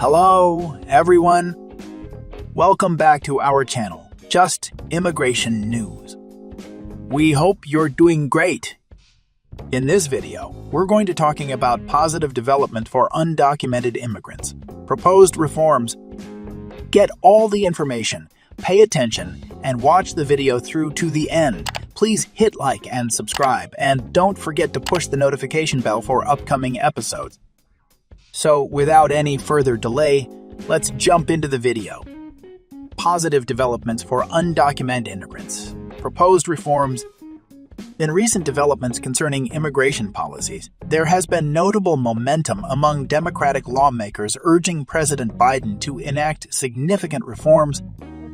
Hello, everyone. Welcome back to our channel, Just Immigration News. We hope you're doing great. In this video, we're going to talking about positive development for undocumented immigrants, proposed reforms. Get all the information, pay attention, and watch the video through to the end. Please hit like and subscribe, and don't forget to push the notification bell for upcoming episodes. So, without any further delay, let's jump into the video. Positive developments for undocumented immigrants. Proposed reforms. In recent developments concerning immigration policies, there has been notable momentum among Democratic lawmakers urging President Biden to enact significant reforms.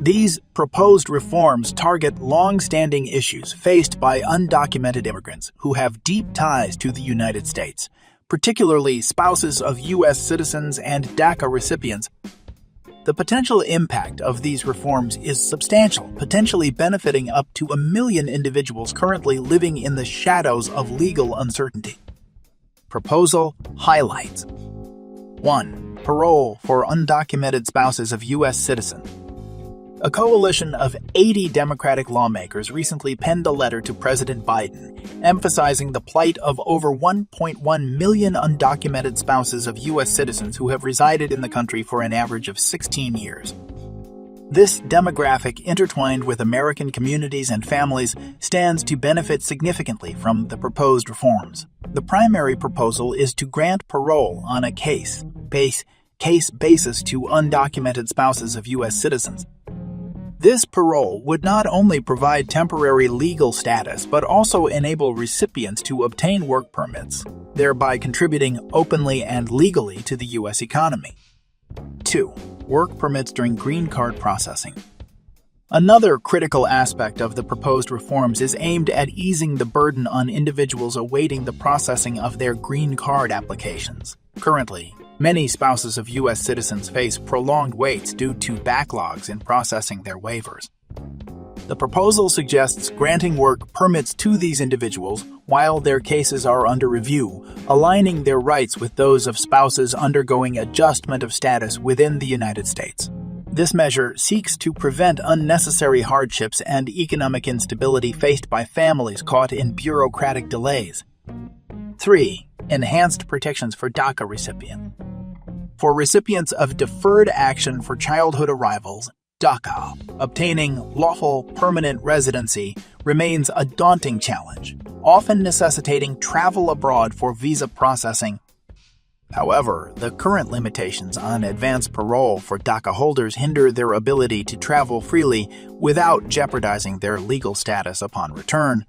These proposed reforms target long-standing issues faced by undocumented immigrants who have deep ties to the United States, particularly spouses of U.S. citizens and DACA recipients. The potential impact of these reforms is substantial, potentially benefiting up to 1 million individuals currently living in the shadows of legal uncertainty. Proposal highlights. 1. Parole for undocumented spouses of U.S. citizens. A coalition of 80 Democratic lawmakers recently penned a letter to President Biden, emphasizing the plight of over 1.1 million undocumented spouses of U.S. citizens who have resided in the country for an average of 16 years. This demographic, intertwined with American communities and families, stands to benefit significantly from the proposed reforms. The primary proposal is to grant parole on a case basis to undocumented spouses of U.S. citizens. This parole would not only provide temporary legal status but also enable recipients to obtain work permits, thereby contributing openly and legally to the U.S. economy. 2. Work permits during green card processing. Another critical aspect of the proposed reforms is aimed at easing the burden on individuals awaiting the processing of their green card applications. Currently, many spouses of U.S. citizens face prolonged waits due to backlogs in processing their waivers. The proposal suggests granting work permits to these individuals while their cases are under review, aligning their rights with those of spouses undergoing adjustment of status within the United States. This measure seeks to prevent unnecessary hardships and economic instability faced by families caught in bureaucratic delays. 3. Enhanced protections for DACA recipients. For recipients of Deferred Action for Childhood Arrivals, DACA, obtaining lawful permanent residency remains a daunting challenge, often necessitating travel abroad for visa processing. However, the current limitations on advance parole for DACA holders hinder their ability to travel freely without jeopardizing their legal status upon return.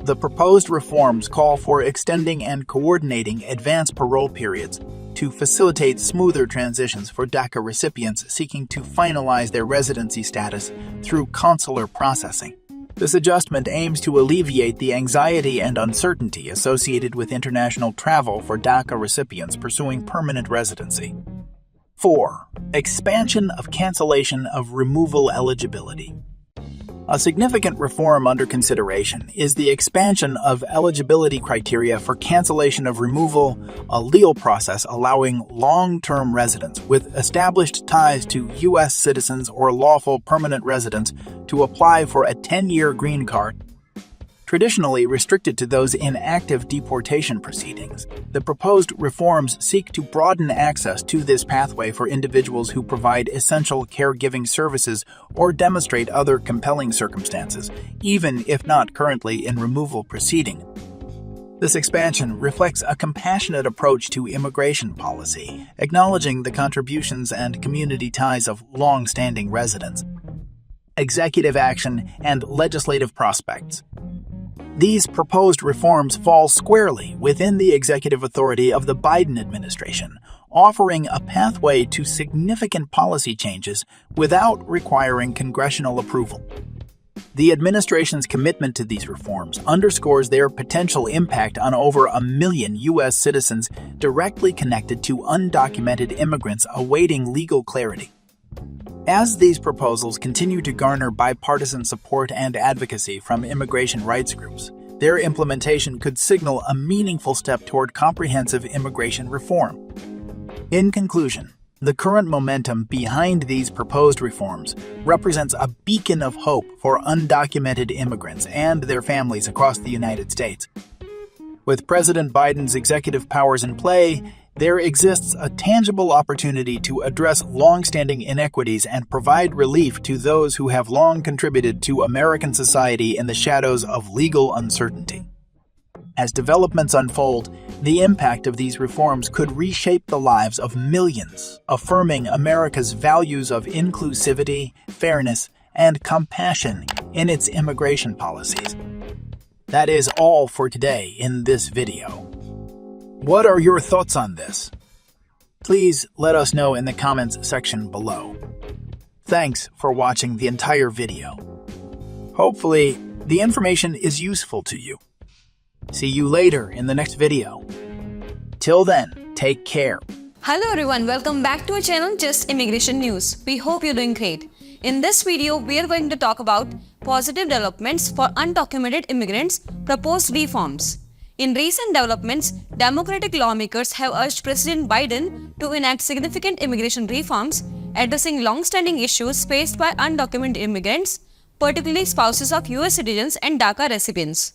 The proposed reforms call for extending and coordinating advance parole periods to facilitate smoother transitions for DACA recipients seeking to finalize their residency status through consular processing. This adjustment aims to alleviate the anxiety and uncertainty associated with international travel for DACA recipients pursuing permanent residency. 4. Expansion of cancellation of removal eligibility. A significant reform under consideration is the expansion of eligibility criteria for cancellation of removal, a legal process allowing long-term residents with established ties to U.S. citizens or lawful permanent residents to apply for a 10-year green card. Traditionally restricted to those in active deportation proceedings, the proposed reforms seek to broaden access to this pathway for individuals who provide essential caregiving services or demonstrate other compelling circumstances, even if not currently in removal proceeding. This expansion reflects a compassionate approach to immigration policy, acknowledging the contributions and community ties of long-standing residents. Executive action and legislative prospects. These proposed reforms fall squarely within the executive authority of the Biden administration, offering a pathway to significant policy changes without requiring congressional approval. The administration's commitment to these reforms underscores their potential impact on over 1 million U.S. citizens directly connected to undocumented immigrants awaiting legal clarity. As these proposals continue to garner bipartisan support and advocacy from immigration rights groups, their implementation could signal a meaningful step toward comprehensive immigration reform. In conclusion, The current momentum behind these proposed reforms represents a beacon of hope for undocumented immigrants and their families across the United States. With President Biden's executive powers in play, there exists a tangible opportunity to address longstanding inequities and provide relief to those who have long contributed to American society in the shadows of legal uncertainty. As developments unfold, the impact of these reforms could reshape the lives of millions, affirming America's values of inclusivity, fairness, and compassion in its immigration policies. That is all for today in this video. What are your thoughts on this? Please let us know in the comments section below. Thanks for watching the entire video. Hopefully, the information is useful to you. See you later in the next video. Till then, take care. Hello everyone, welcome back to our channel Just Immigration News. We hope you're doing great. In this video, we are going to talk about positive developments for undocumented immigrants, proposed reforms. In recent developments, Democratic lawmakers have urged President Biden to enact significant immigration reforms addressing long-standing issues faced by undocumented immigrants, particularly spouses of US citizens and DACA recipients.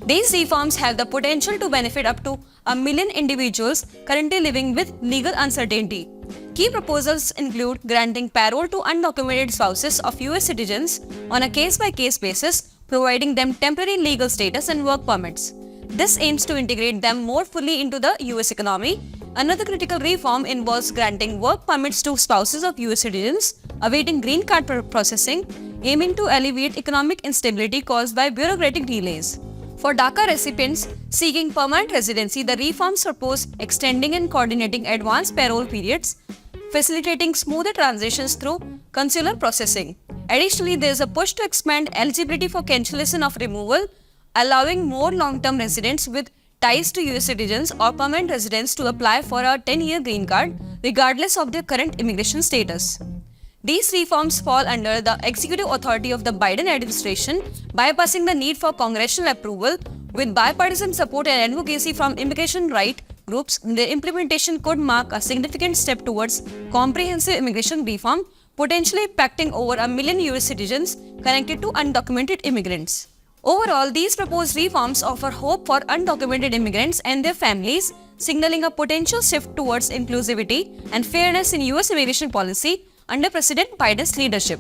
These reforms have the potential to benefit up to 1 million individuals currently living with legal uncertainty. Key proposals include granting parole to undocumented spouses of US citizens on a case-by-case basis, providing them temporary legal status and work permits. This aims to integrate them more fully into the US economy. Another critical reform involves granting work permits to spouses of US citizens awaiting green card processing, aiming to alleviate economic instability caused by bureaucratic delays. For DACA recipients seeking permanent residency, the reforms propose extending and coordinating advanced parole periods, facilitating smoother transitions through consular processing. Additionally, there is a push to expand eligibility for cancellation of removal, allowing more long-term residents with ties to US citizens or permanent residents to apply for a 10-year green card, regardless of their current immigration status. These reforms fall under the executive authority of the Biden administration, bypassing the need for congressional approval. With bipartisan support and advocacy from immigration rights groups, their implementation could mark a significant step towards comprehensive immigration reform, potentially impacting over 1 million US citizens connected to undocumented immigrants. Overall, these proposed reforms offer hope for undocumented immigrants and their families, signaling a potential shift towards inclusivity and fairness in US immigration policy under President Biden's leadership.